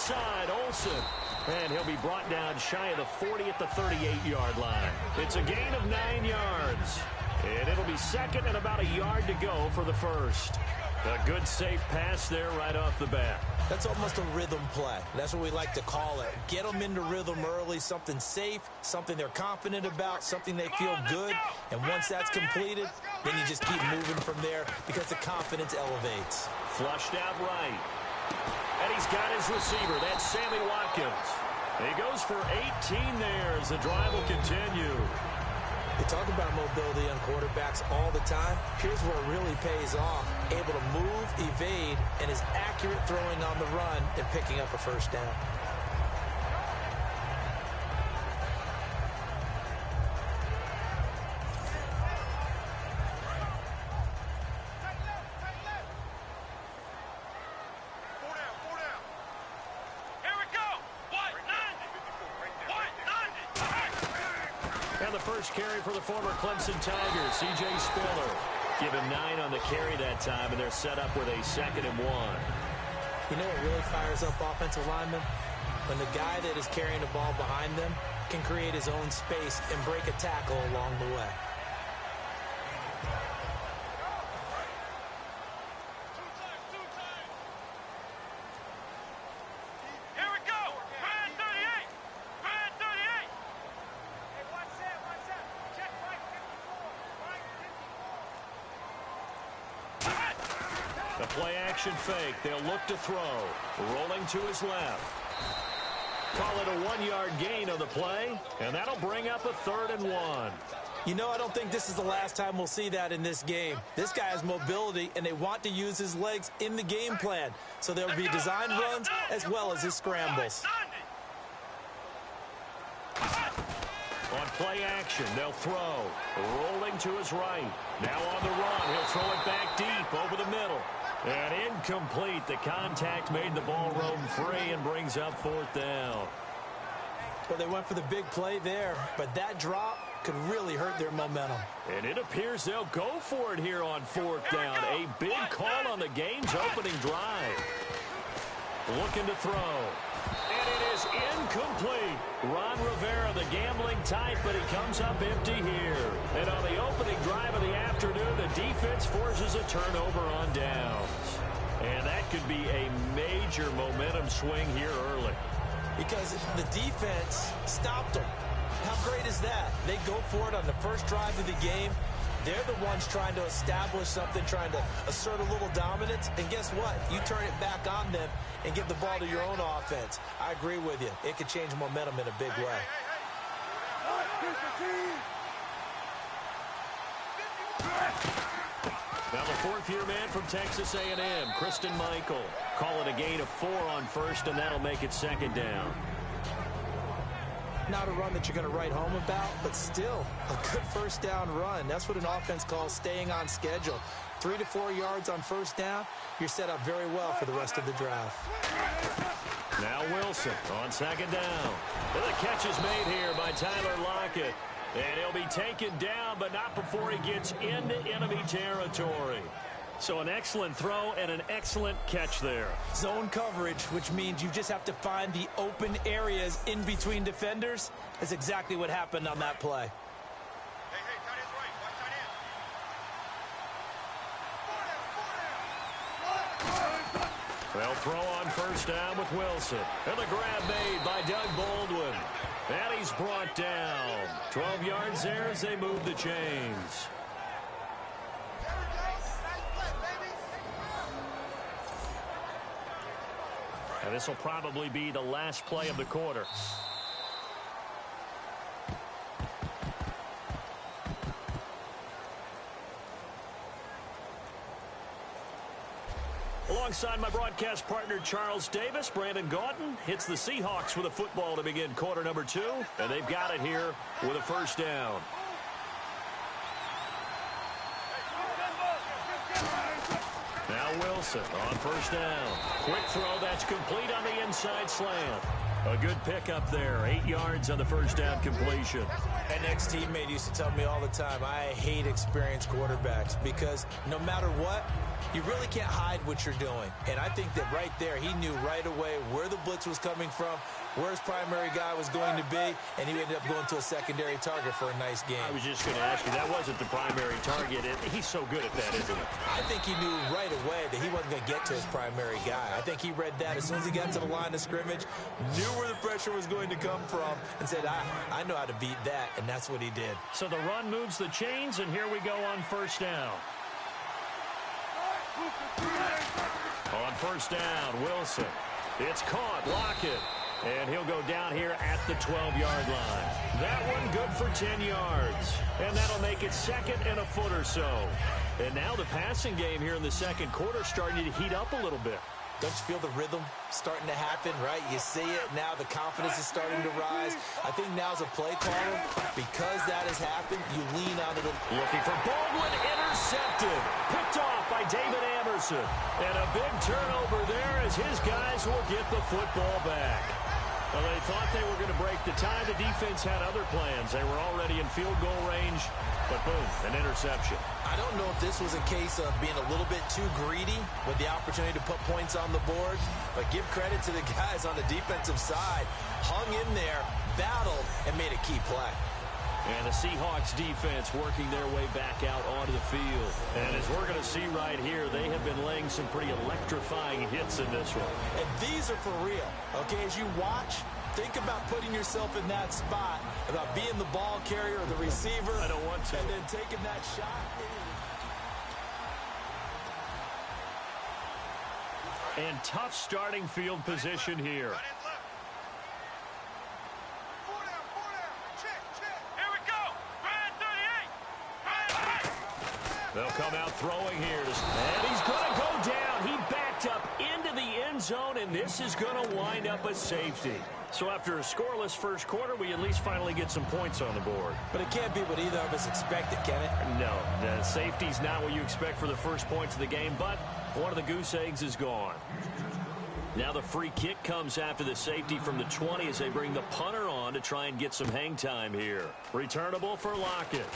side, Olsen. And he'll be brought down shy of the 40 at the 38-yard line. It's a gain of 9 yards. And it'll be second and about a yard to go for the first. A good, safe pass there right off the bat. That's almost a rhythm play. That's what we like to call it. Get them into rhythm early, something safe, something they're confident about, something they feel good. And once that's completed, then you just keep moving from there because the confidence elevates. Flushed out right. And he's got his receiver. That's Sammy Watkins. He goes for 18 there as the drive will continue. They talk about mobility on quarterbacks all the time. Here's where it really pays off. Able to move, evade, and is accurate throwing on the run and picking up a first down. Carry for the former Clemson Tigers, C.J. Spiller. Given 9 on the carry that time, and they're set up with a 2nd and 1. You know what really fires up offensive linemen? When the guy that is carrying the ball behind them can create his own space and break a tackle along the way. Play-action fake. They'll look to throw. Rolling to his left. Call it a 1-yard gain on the play, and that'll bring up a 3rd and 1. You know, I don't think this is the last time we'll see that in this game. This guy has mobility, and they want to use his legs in the game plan. So there'll be design runs as well as his scrambles. On play action, they'll throw. Rolling to his right. Now on the run, he'll throw it back deep over the middle. And incomplete. The contact made the ball roam free and brings up 4th down. Well, they went for the big play there, but that drop could really hurt their momentum. And it appears they'll go for it here on 4th down. A big call on the game's opening drive. Looking to throw. And it is incomplete. Ron Rivera, the gambling type, but he comes up empty here. And on the opening drive of the afternoon, the defense forces a turnover on downs. And that could be a major momentum swing here early. Because the defense stopped them. How great is that? They go for it on the first drive of the game. They're the ones trying to establish something, trying to assert a little dominance. And guess what? You turn it back on them and give the ball to your own offense. I agree with you. It could change momentum in a big way. Now the 4th-year man from Texas A&M, Kristen Michael. Call it a gain of 4 on 1st, and that'll make it 2nd down. Not a run that you're going to write home about, but still a good first down run. That's what an offense calls staying on schedule. 3 to 4 yards on first down, you're set up very well for the rest of the drive. Now Wilson on 2nd down. And the catch is made here by Tyler Lockett. And he'll be taken down, but not before he gets into enemy territory. So an excellent throw and an excellent catch there. Zone coverage, which means you just have to find the open areas in between defenders. That's exactly what happened on that play. They'll throw on first down with Wilson. And the grab made by Doug Baldwin. And he's brought down. 12 yards there as they move the chains. And this will probably be the last play of the quarter. Alongside my broadcast partner, Charles Davis, Brandon Gaudin hits the Seahawks with a football to begin quarter number 2. And they've got it here with a first down. Now Wilson on first down. Quick throw that's complete on the inside slant. A good pickup there. 8 yards on the first down completion. An ex-teammate used to tell me all the time, I hate experienced quarterbacks because no matter what, you really can't hide what you're doing. And I think that right there, he knew right away where the blitz was coming from, where his primary guy was going to be, and he ended up going to a secondary target for a nice game. I was just going to ask you, that wasn't the primary target. He's so good at that, isn't he? I think he knew right away that he wasn't going to get to his primary guy. I think he read that as soon as he got to the line of scrimmage, knew where the pressure was going to come from, and said, I know how to beat that, and that's what he did. So the run moves the chains, and here we go on first down. On first down, Wilson. It's caught. Lockett. And he'll go down here at the 12-yard line. That one good for 10 yards. And that'll make it second and a foot or so. And now the passing game here in the second quarter starting to heat up a little bit. Don't you feel the rhythm starting to happen, right? You see it now. The confidence is starting to rise. I think now's a play caller. Because that has happened, you lean on it. Looking for Baldwin, intercepted. Picked off by David Anderson. And a big turnover there as his guys will get the football back. Well, they thought they were going to break the tie. The defense had other plans. They were already in field goal range, but boom, an interception. I don't know if this was a case of being a little bit too greedy with the opportunity to put points on the board, but give credit to the guys on the defensive side. Hung in there, battled, and made a key play. And the Seahawks defense working their way back out onto the field. And as we're going to see right here, they have been laying some pretty electrifying hits in this one. And these are for real. Okay, as you watch, think about putting yourself in that spot, about being the ball carrier or the receiver. I don't want to. And then taking that shot. And tough starting field position here. They'll come out throwing here. And he's going to go down. He backed up into the end zone, and this is going to wind up a safety. So after a scoreless first quarter, we at least finally get some points on the board. But it can't be what either of us expected, can it? No, the safety's not what you expect for the first points of the game, but one of the goose eggs is gone. Now the free kick comes after the safety from the 20 as they bring the punter on to try and get some hang time here. Returnable for Lockett.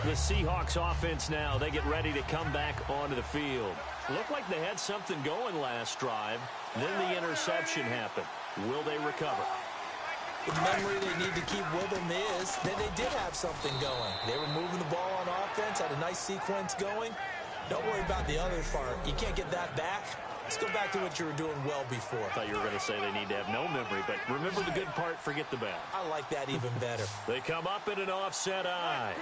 The Seahawks offense now, they get ready to come back onto the field. Looked like they had something going last drive. Then the interception happened. Will they recover? The memory they need to keep with them is that they did have something going. They were moving the ball on offense, had a nice sequence going. Don't worry about the other part. You can't get that back. Let's go back to what you were doing well before. I thought you were going to say they need to have no memory, but remember the good part, forget the bad. I like that even better. They come up in an offset eye.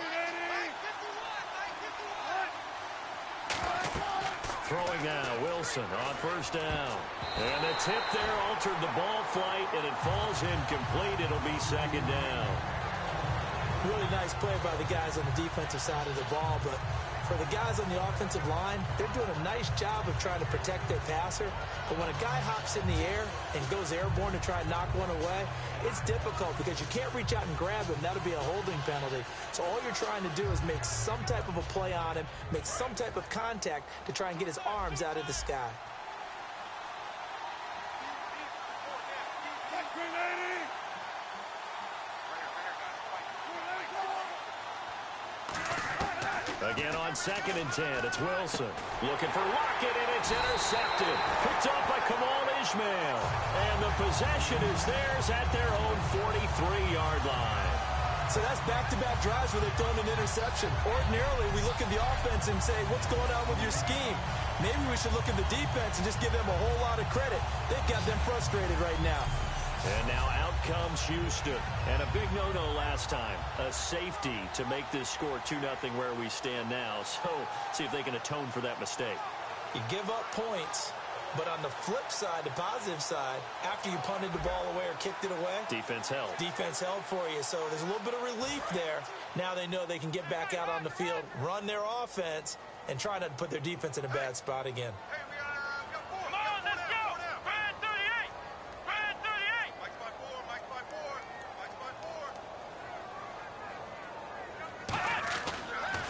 Throwing now, Wilson on first down. And the tip there altered the ball flight, and it falls incomplete. It'll be second down. Really nice play by the guys on the defensive side of the ball, but for the guys on the offensive line, they're doing a nice job of trying to protect their passer. But when a guy hops in the air and goes airborne to try and knock one away, it's difficult because you can't reach out and grab him. That'll be a holding penalty. So all you're trying to do is make some type of a play on him, make some type of contact to try and get his arms out of the sky. Again on 2nd and 10, it's Wilson. Looking for Lockett, and it's intercepted. Picked up by Kamal Ishmael. And the possession is theirs at their own 43-yard line. So that's back-to-back drives where they've thrown an interception. Ordinarily, we look at the offense and say, what's going on with your scheme? Maybe we should look at the defense and just give them a whole lot of credit. They've got them frustrated right now. And now out comes Houston. And a big no-no last time. A safety to make this score 2-0 where we stand now. So, see if they can atone for that mistake. You give up points, but on the flip side, the positive side, after you punted the ball away or kicked it away, defense held. Defense held for you. So there's a little bit of relief there. Now they know they can get back out on the field, run their offense, and try not to put their defense in a bad spot again.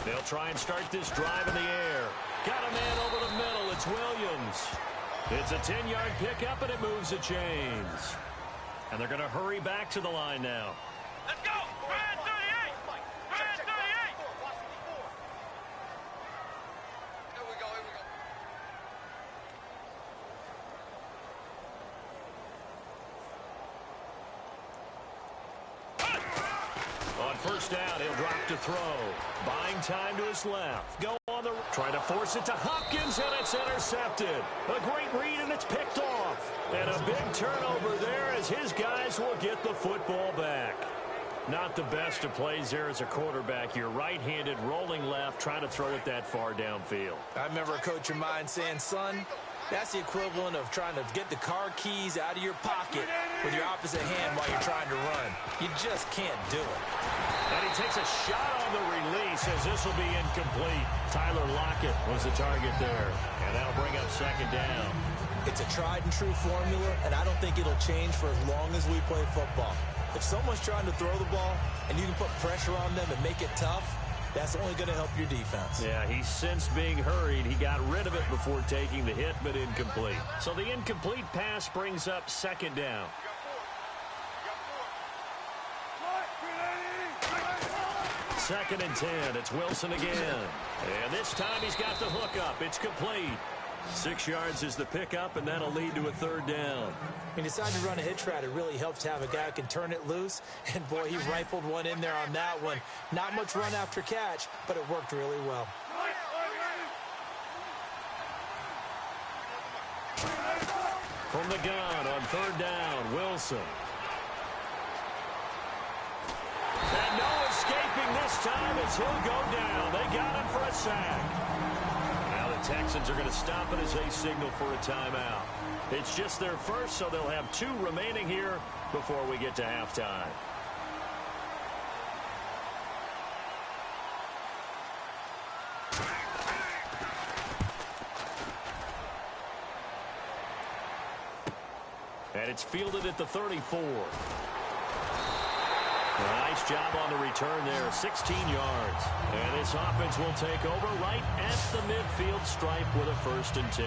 They'll try and start this drive in the air. Got a man over the middle. It's Williams. It's a 10-yard pickup, and it moves the chains. And they're going to hurry back to the line now. Let's go! Ryan 38! Ryan 38! Here we go, here we go. On first down, he'll drop to throw. Buying time to his left. Go on the... Trying to force it to Hopkins, and it's intercepted. A great read, and it's picked off. And a big turnover there as his guys will get the football back. Not the best of plays there as a quarterback. You're right-handed, rolling left, trying to throw it that far downfield. I remember a coach of mine saying, son, that's the equivalent of trying to get the car keys out of your pocket with your opposite hand while you're trying to run. You just can't do it. And he takes a shot on the release as this will be incomplete. Tyler Lockett was the target there. And that'll bring up second down. It's a tried-and-true formula, and I don't think it'll change for as long as we play football. If someone's trying to throw the ball and you can put pressure on them and make it tough, that's only going to help your defense. Yeah, he sensed being hurried. He got rid of it before taking the hit, but incomplete. So the incomplete pass brings up second down. Second and 10. It's Wilson again. And this time he's got the hook up. It's complete. 6 yards is the pickup, and that'll lead to a third down. When you decide to run a hitch route, it really helps to have a guy who can turn it loose. And, boy, he rifled one in there on that one. Not much run after catch, but it worked really well. From the gun on third down, Wilson. And no escaping this time as he'll go down. They got him for a sack. Now the Texans are going to stop it as they signal for a timeout. It's just their first, so they'll have 2 remaining here before we get to halftime. And it's fielded at the 34. Nice job on the return there, 16 yards. And this offense will take over right at the midfield stripe with a 1st and 10.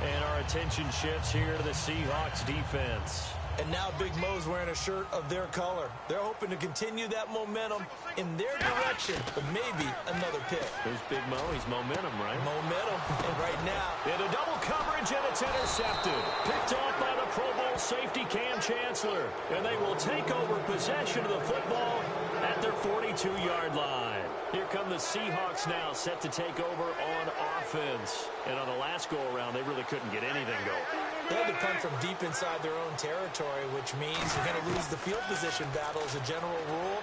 And our attention shifts here to the Seahawks defense. And now Big Mo's wearing a shirt of their color. They're hoping to continue that momentum in their direction, but maybe another pick. Who's Big Mo? He's momentum, right? Momentum. And right now, into double coverage, and it's intercepted. Picked off by the Pro Bowl safety Cam Chancellor. And they will take over possession of the football at their 42-yard line. Here come the Seahawks now, set to take over on offense. And on the last go-around, they really couldn't get anything going. They had to punt from deep inside their own territory, which means you're going to lose the field position battle as a general rule.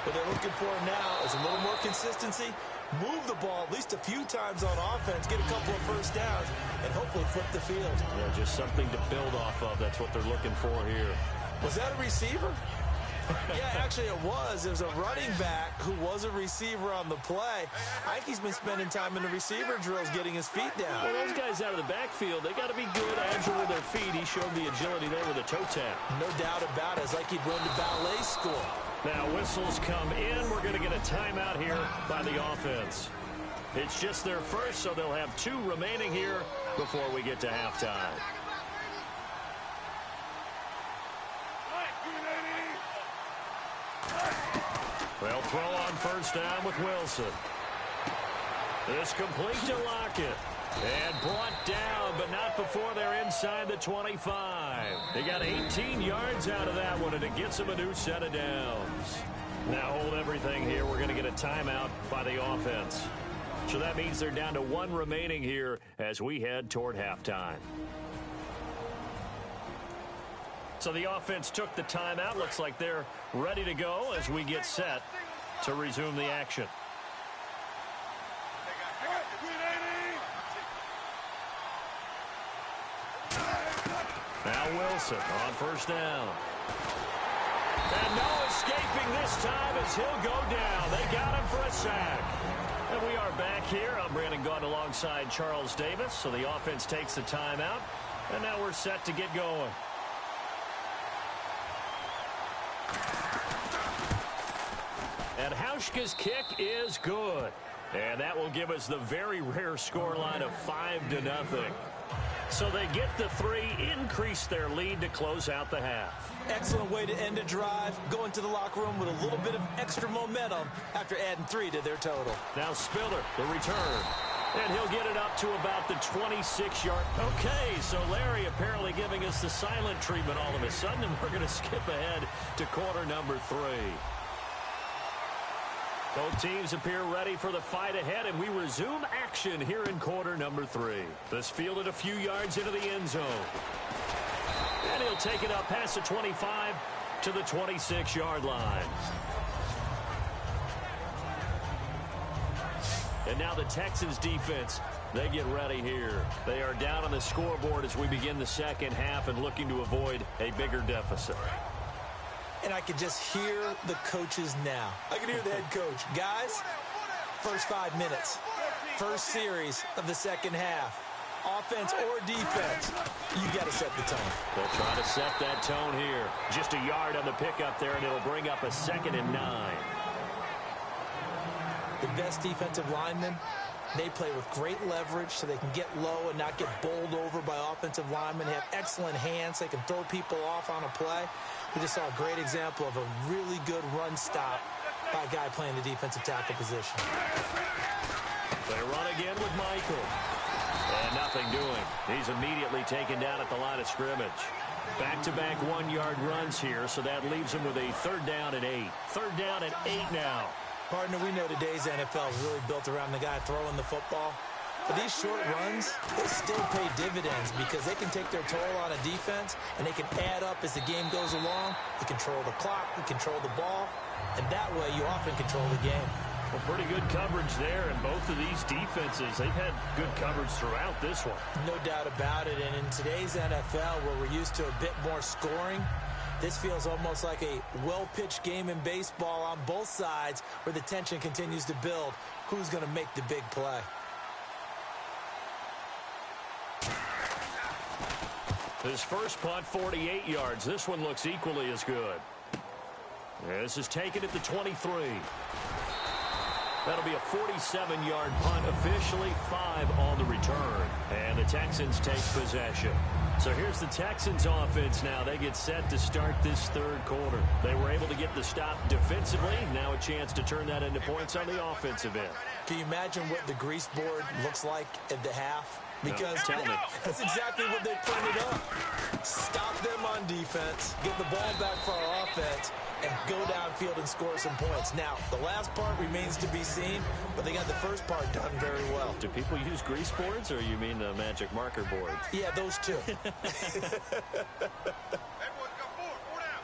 What they're looking for now is a little more consistency, move the ball at least a few times on offense, get a couple of first downs, and hopefully flip the field. Yeah, just something to build off of. That's what they're looking for here. Was that a receiver? Yeah, actually it was. It was a running back who was a receiver on the play. I think he's been spending time in the receiver drills getting his feet down. Well, those guys out of the backfield, they got to be good, agile with their feet. He showed the agility there with a toe tap. No doubt about it. It's like he'd run to ballet school. Now whistles come in. We're going to get a timeout here by the offense. It's just their first, so they'll have 2 remaining here before we get to halftime. They'll throw on first down with Wilson. This complete to Lockett. And brought down, but not before they're inside the 25. They got 18 yards out of that one, and it gets them a new set of downs. Now hold everything here. We're going to get a timeout by the offense. So that means they're down to 1 remaining here as we head toward halftime. So the offense took the timeout. Looks like they're ready to go as we get set to resume the action. Now Wilson on first down. And no escaping this time as he'll go down. They got him for a sack. And we are back here. I'm Brandon Gaunt alongside Charles Davis. So the offense takes the timeout. And now we're set to get going. And Hauschka's kick is good. And that will give us the very rare scoreline of 5-0. So they get the 3, increase their lead to close out the half. Excellent way to end a drive. Go into the locker room with a little bit of extra momentum after adding 3 to their total. Now Spiller, the return. And he'll get it up to about the 26-yard. Okay, so Larry apparently giving us the silent treatment all of a sudden, and we're going to skip ahead to quarter number 3. Both teams appear ready for the fight ahead, and we resume action here in quarter number 3. This fielded a few yards into the end zone. And he'll take it up past the 25 to the 26-yard line. And now the Texans defense, they get ready here. They are down on the scoreboard as we begin the second half and looking to avoid a bigger deficit. And I can just hear the coaches now. I can hear the head coach. Guys, first 5 minutes, first series of the second half. Offense or defense, you got to set the tone. They'll try to set that tone here. Just a yard on the pickup there, and it'll bring up a 2nd and 9. The best defensive linemen, they play with great leverage so they can get low and not get bowled over by offensive linemen. They have excellent hands. They can throw people off on a play. We just saw a great example of a really good run stop by a guy playing the defensive tackle position. They run again with Michael. And nothing doing. He's immediately taken down at the line of scrimmage. Back-to-back 1-yard runs here, so that leaves him with a 3rd down and 8. 3rd down and 8 now. Partner, we know today's NFL is really built around the guy throwing the football. But these short runs, they still pay dividends because they can take their toll on a defense and they can add up as the game goes along. You control the clock, you control the ball, and that way you often control the game. Well, pretty good coverage there, and both of these defenses, they've had good coverage throughout this one. No doubt about it, and in today's NFL where we're used to a bit more scoring, this feels almost like a well-pitched game in baseball on both sides where the tension continues to build. Who's going to make the big play? His first punt, 48 yards. This one looks equally as good. This is taken at the 23. That'll be a 47-yard punt, officially 5 on the return. And the Texans take possession. So here's the Texans offense now. They get set to start this 3rd quarter. They were able to get the stop defensively. Now a chance to turn that into points on the offensive end. Can you imagine what the grease board looks like at the half? Because no, tell me. That's exactly what they printed up. Stop them on defense, get the ball back for our offense, and go downfield and score some points. Now, the last part remains to be seen, but they got the first part done very well. Do people use grease boards, or you mean the magic marker boards? Yeah, those two. Everyone's got 4 down.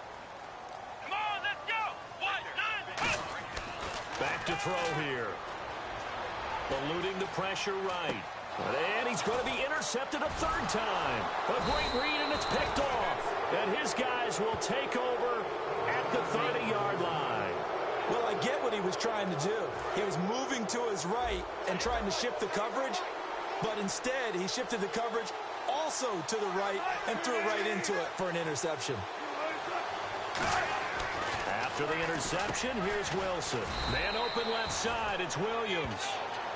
Come on, let's go. 1, 9, Back to throw here. Eluding the pressure right. And he's going to be intercepted a 3rd time. A great read, and it's picked off. And his guys will take over at the 30-yard line. Well, I get what he was trying to do. He was moving to his right and trying to shift the coverage, but instead he shifted the coverage also to the right and threw it right into it for an interception. After the interception, here's Wilson. Man open left side, it's Williams.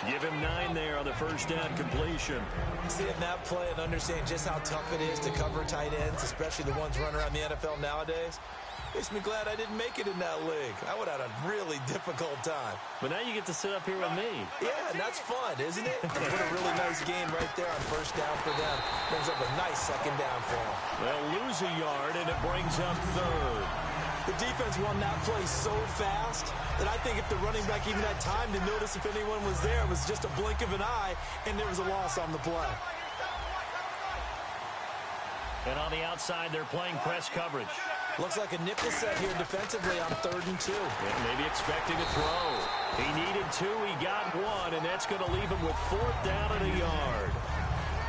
Give him 9 there on the first down completion. Seeing that play and understanding just how tough it is to cover tight ends, especially the ones running around the NFL nowadays, makes me glad I didn't make it in that league. I would have had a really difficult time. But now you get to sit up here with me. Yeah, and that's fun, isn't it? What a really nice game right there on first down for them. Brings up a nice 2nd down for them. They'll lose a yard, and it brings up 3rd. The defense won that play so fast that I think if the running back even had time to notice if anyone was there, it was just a blink of an eye, and there was a loss on the play. And on the outside, they're playing press coverage. Looks like a nickel set here defensively on 3rd and 2. Yeah, maybe expecting a throw. He needed 2, he got 1, and that's going to leave him with 4th down and a yard.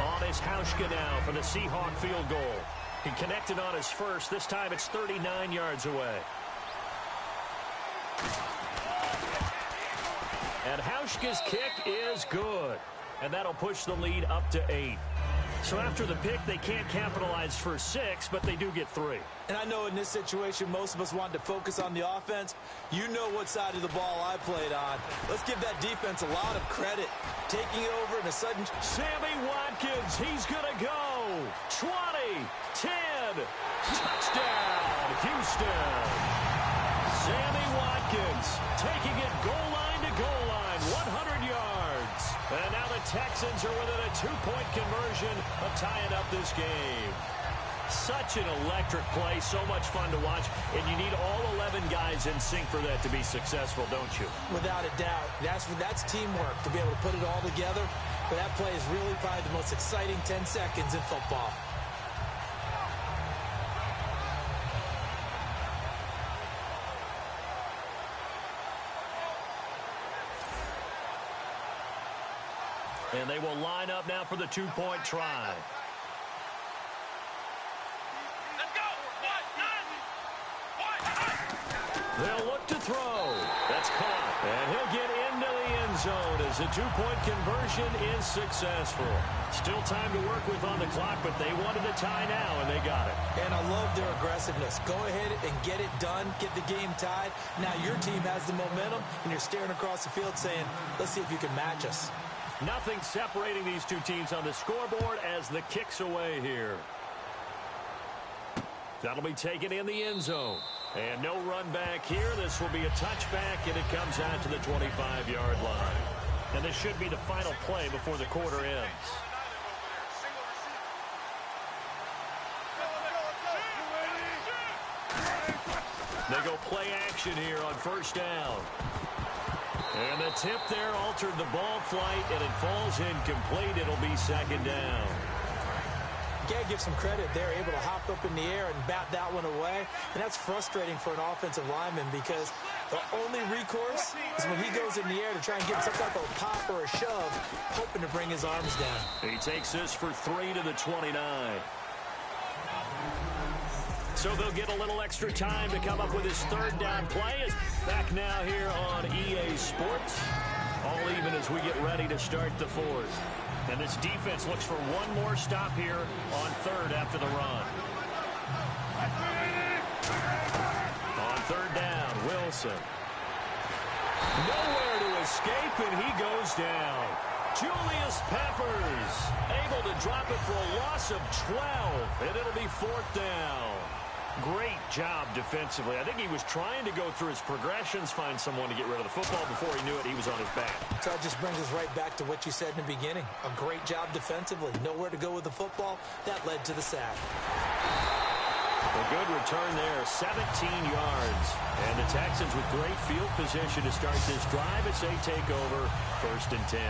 On his Hauschka now for the Seahawk field goal. He connected on his first. This time it's 39 yards away. And Hauschka's kick is good. And that'll push the lead up to 8. So after the pick, they can't capitalize for 6, but they do get 3. And I know in this situation, most of us wanted to focus on the offense. You know what side of the ball I played on. Let's give that defense a lot of credit. Taking it over in a sudden... Sammy Watkins, he's going to go. 20, 10, touchdown, Houston. Sammy Watkins taking it goal line to goal line, 100 yards. And now the Texans are within a 2-point conversion of tying up this game. Such an electric play, so much fun to watch, and you need all 11 guys in sync for that to be successful, don't you? Without a doubt. That's teamwork, to be able to put it all together. But that play is really probably the most exciting 10 seconds in football. And they will line up now for the 2-point try. Let's go. They'll look to throw. That's caught. And he'll get into the end zone as the 2-point conversion is successful. Still time to work with on the clock, but they wanted a tie now, and they got it. And I love their aggressiveness. Go ahead and get it done. Get the game tied. Now your team has the momentum, and you're staring across the field saying, let's see if you can match us. Nothing separating these two teams on the scoreboard as the kick's away here. That'll be taken in the end zone. And no run back here. This will be a touchback, and it comes out to the 25-yard line. And this should be the final play before the quarter ends. They go play action here on first down. And the tip there altered the ball flight, and it falls incomplete. It'll be second down. You got to give some credit. They're able to hop up in the air and bat that one away. And that's frustrating for an offensive lineman because the only recourse is when he goes in the air to try and get some type of pop or a shove, hoping to bring his arms down. He takes this for 3 to the 29. So they'll get a little extra time to come up with his third down play. Back now here on EA Sports. All even as we get ready to start the fourth. And this defense looks for one more stop here on third after the run. On third down, Wilson. Nowhere to escape, and he goes down. Julius Peppers able to drop it for a loss of 12, and it'll be fourth down. Great job defensively. I think he was trying to go through his progressions, find someone to get rid of the football. Before he knew it, he was on his back. So that just brings us right back to what you said in the beginning. A great job defensively. Nowhere to go with the football. That led to the sack. A good return there, 17 yards. And the Texans with great field position to start this drive as they take over first and 10.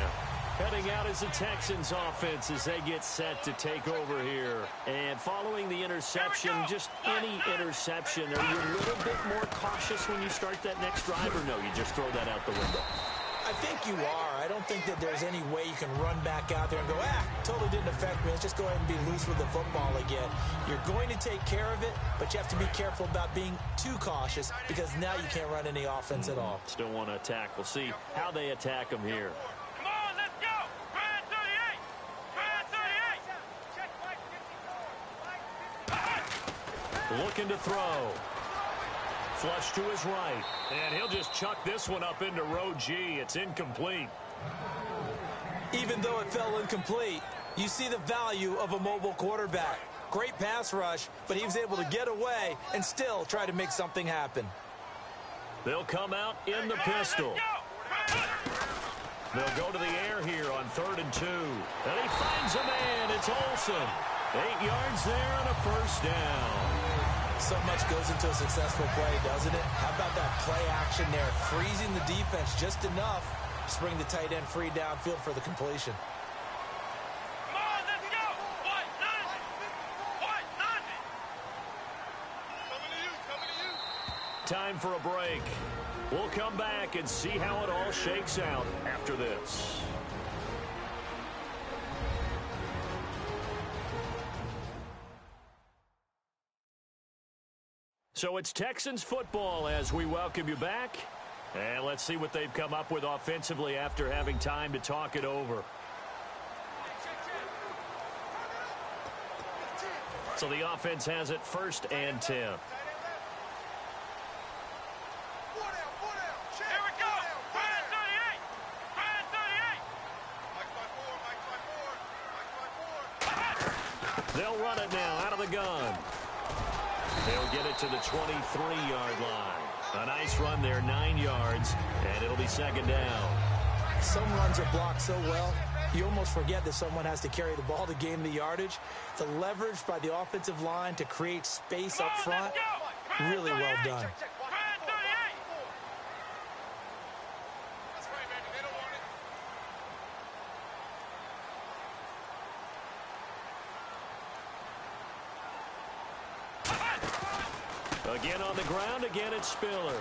Heading out as the Texans offense as they get set to take over here. And following the interception, just any interception, are you a little bit more cautious when you start that next drive, or no, you just throw that out the window? I think you are. I don't think that there's any way you can run back out there and go, totally didn't affect me. Let's just go ahead and be loose with the football again. You're going to take care of it, but you have to be careful about being too cautious because now you can't run any offense at all. Still want to attack. We'll see how they attack them here. Come on, let's go. Red 38. Looking to throw. Flush to his right. And he'll just chuck this one up into row G. It's incomplete. Even though it fell incomplete, you see the value of a mobile quarterback. Great pass rush, but he was able to get away and still try to make something happen. They'll come out in the pistol. They'll go to the air here on 3rd and 2. And he finds a man. It's Olsen. 8 yards there and a first down. So much goes into a successful play, doesn't it? How about that play action there? Freezing the defense just enough to bring the tight end free downfield for the completion. Come on, let's go. White, nothing. Coming to you. Time for a break. We'll come back and see how it all shakes out after this. So it's Texans football as we welcome you back. And let's see what they've come up with offensively after having time to talk it over. So the offense has it 1st and 10. Here we go. 38. 38. They'll run it now out of the gun. They'll get it to the 23-yard line. A nice run there, 9 yards, and it'll be 2nd down. Some runs are blocked so well, you almost forget that someone has to carry the ball to gain the yardage. The leverage by the offensive line to create space up front, really well done. Again on the ground, again it's Spiller.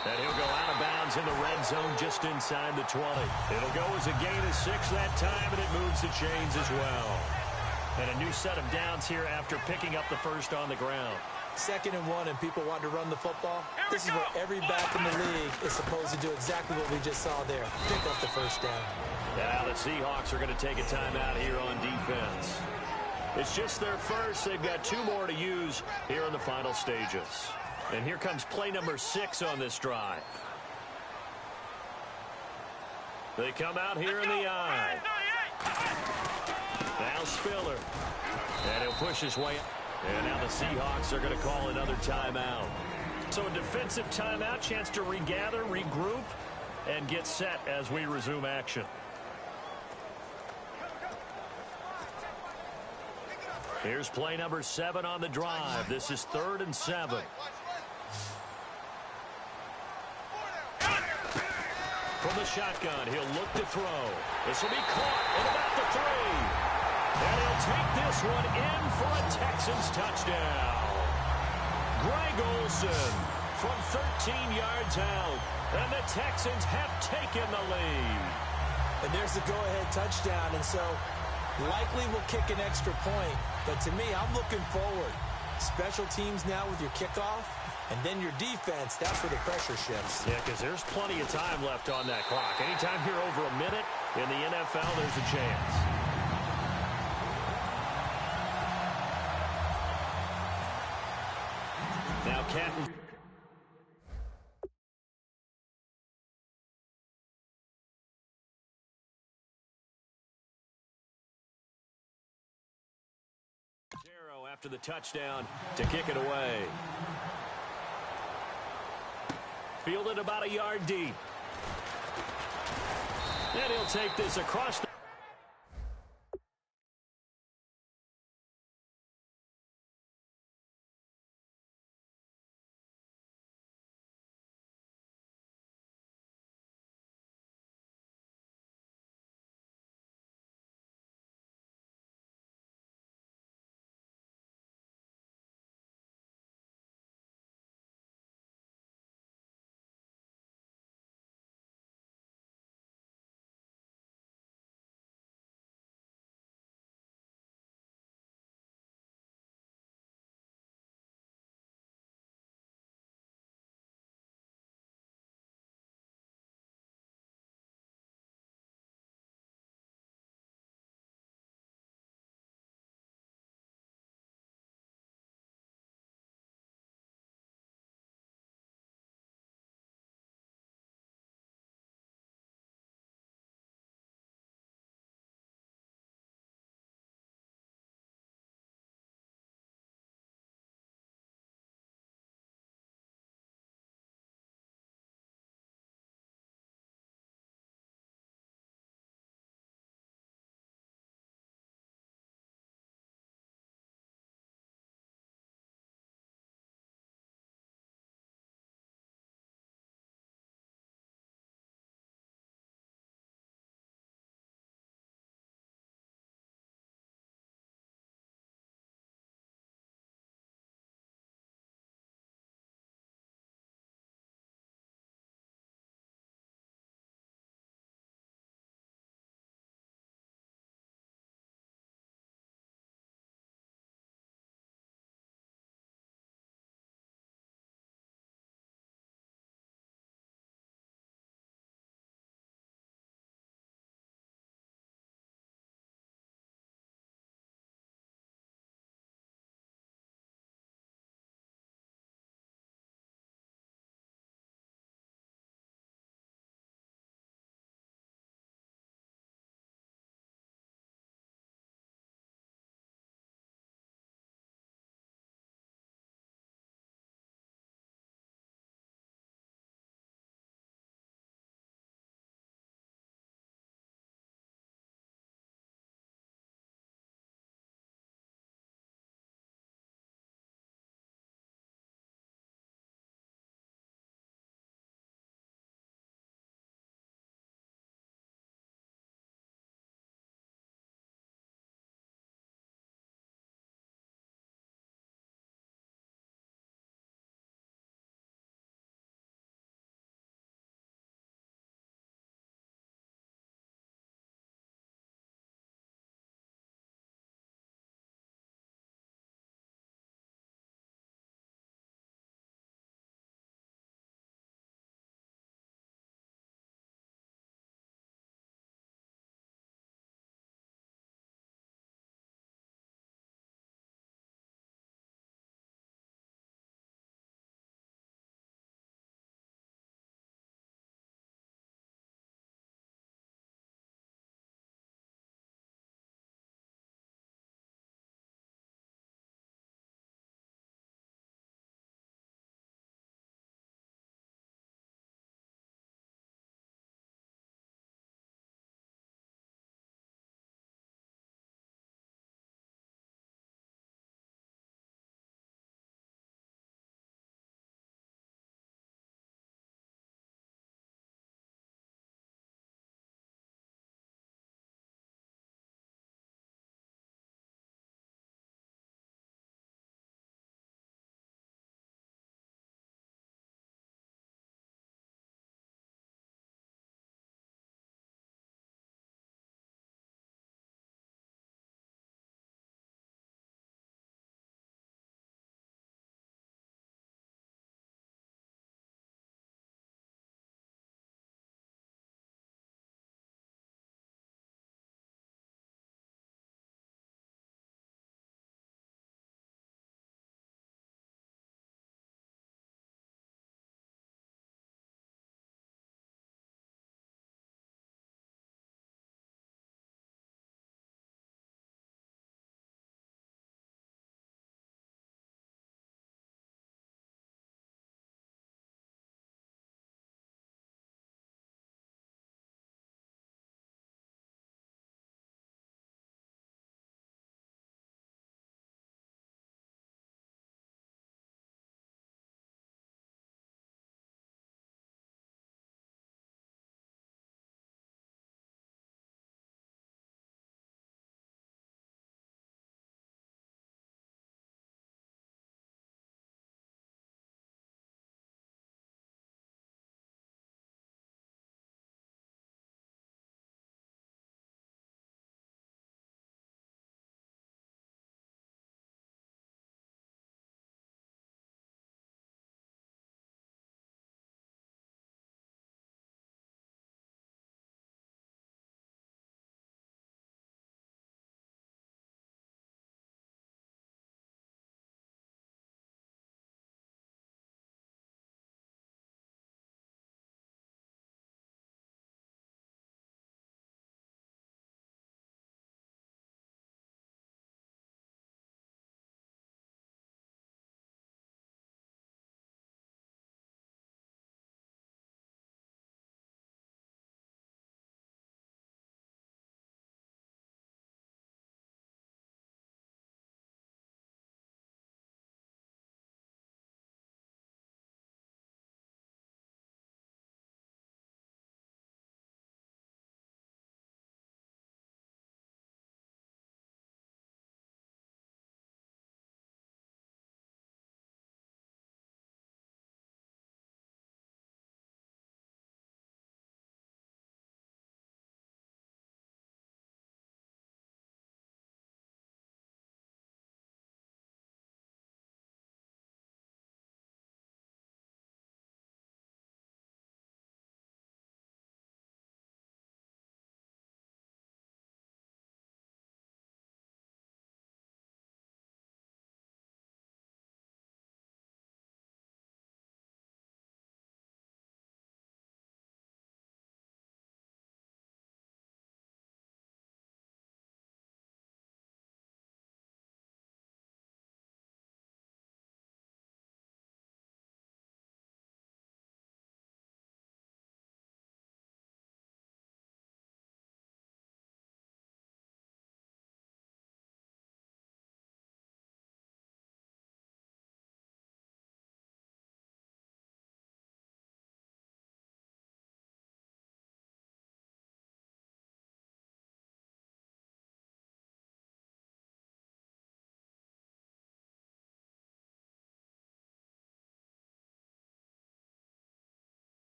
And he'll go out of bounds in the red zone just inside the 20. It'll go as a gain of 6 that time, and it moves the chains as well. And a new set of downs here after picking up the first on the ground. 2nd and 1, and people want to run the football. This is what every back in the league is supposed to do, exactly what we just saw there. Pick up the first down. Now the Seahawks are going to take a timeout here on defense. It's just their first. They've got 2 more to use here in the final stages. And here comes play number 6 on this drive. They come out here in the eye. Now Spiller. And he'll push his way. And now the Seahawks are going to call another timeout. So a defensive timeout, chance to regather, regroup, and get set as we resume action. Here's play number 7 on the drive. This is 3rd and 7. From the shotgun, he'll look to throw. This will be caught at about the 3. And he'll take this one in for a Texans touchdown. Greg Olsen from 13 yards out. And the Texans have taken the lead. And there's the go-ahead touchdown, and so likely will kick an extra point. But to me, I'm looking forward. Special teams now with your kickoff, and then your defense, that's where the pressure shifts. Yeah, because there's plenty of time left on that clock. Anytime you're over a minute in the NFL, there's a chance. Now Canton. After the touchdown to kick it away. Fielded about a yard deep. And he'll take this across the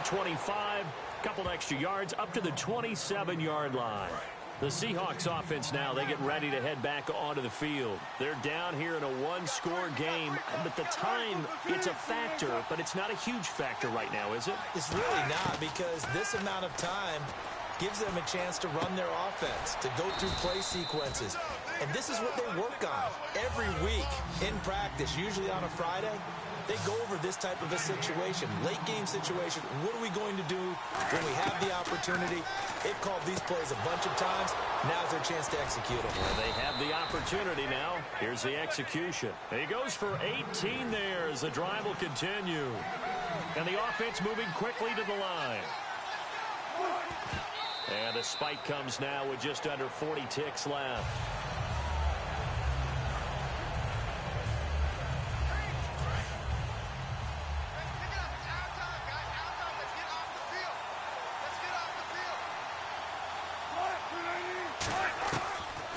25, couple extra yards, up to the 27-yard line. The Seahawks offense now, they get ready to head back onto the field. They're down here in a one-score game, but the time, it's a factor, but it's not a huge factor right now, is it? It's really not, because this amount of time gives them a chance to run their offense, to go through play sequences. And this is what they work on every week in practice, usually on a Friday. They go over this type of a situation, late game situation. What are we going to do when we have the opportunity? They've called these plays a bunch of times. Now's their chance to execute them. Well, they have the opportunity now. Here's the execution. He goes for 18 there as the drive will continue. And the offense moving quickly to the line. And the spike comes now with just under 40 ticks left.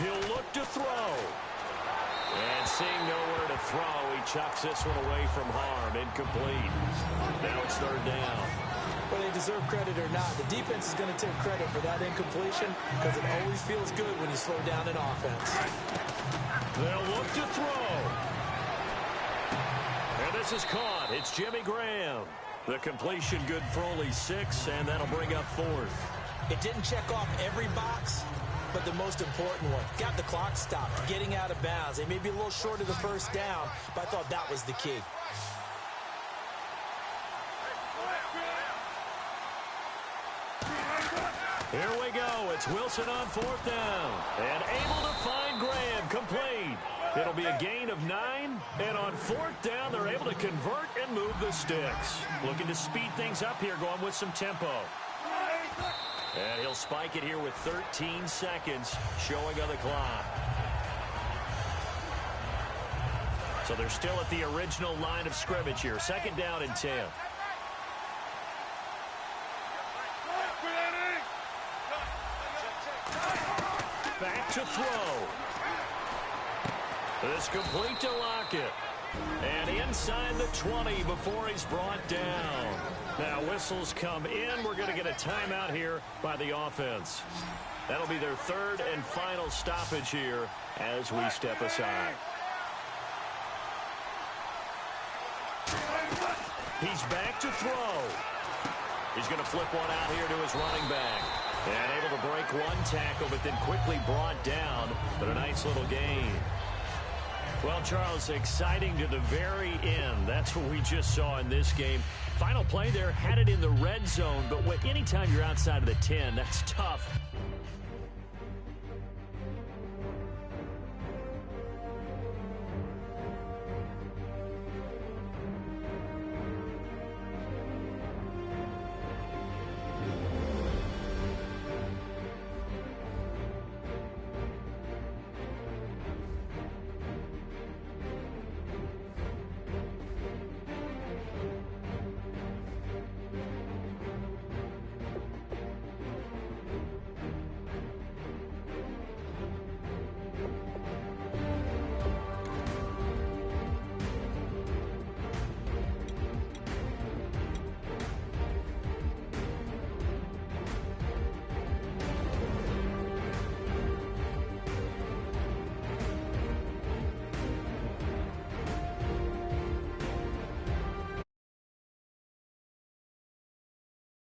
He'll look to throw. And seeing nowhere to throw, he chucks this one away from harm. Incomplete. Now it's third down. Whether they deserve credit or not, the defense is going to take credit for that incompletion because it always feels good when you slow down an offense. They'll look to throw. And this is caught. It's Jimmy Graham. The completion good for only 6, and that'll bring up fourth. It didn't check off every box, but the most important one. Got the clock stopped, getting out of bounds. They may be a little short of the first down, but I thought that was the key. Here we go. It's Wilson on fourth down. And able to find Graham. Complete. It'll be a gain of 9. And on fourth down, they're able to convert and move the sticks. Looking to speed things up here, going with some tempo. And he'll spike it here with 13 seconds showing on the clock. So they're still at the original line of scrimmage here. Second down and 10. Back to throw. This complete to Lockett. And inside the 20 before he's brought down. Now whistles come in. We're going to get a timeout here by the offense. That'll be their third and final stoppage here as we step aside. He's back to throw. He's going to flip one out here to his running back. And able to break one tackle, but then quickly brought down. But a nice little gain. Well, Charles, exciting to the very end. That's what we just saw in this game. Final play there, had it in the red zone. But anytime you're outside of the 10, that's tough.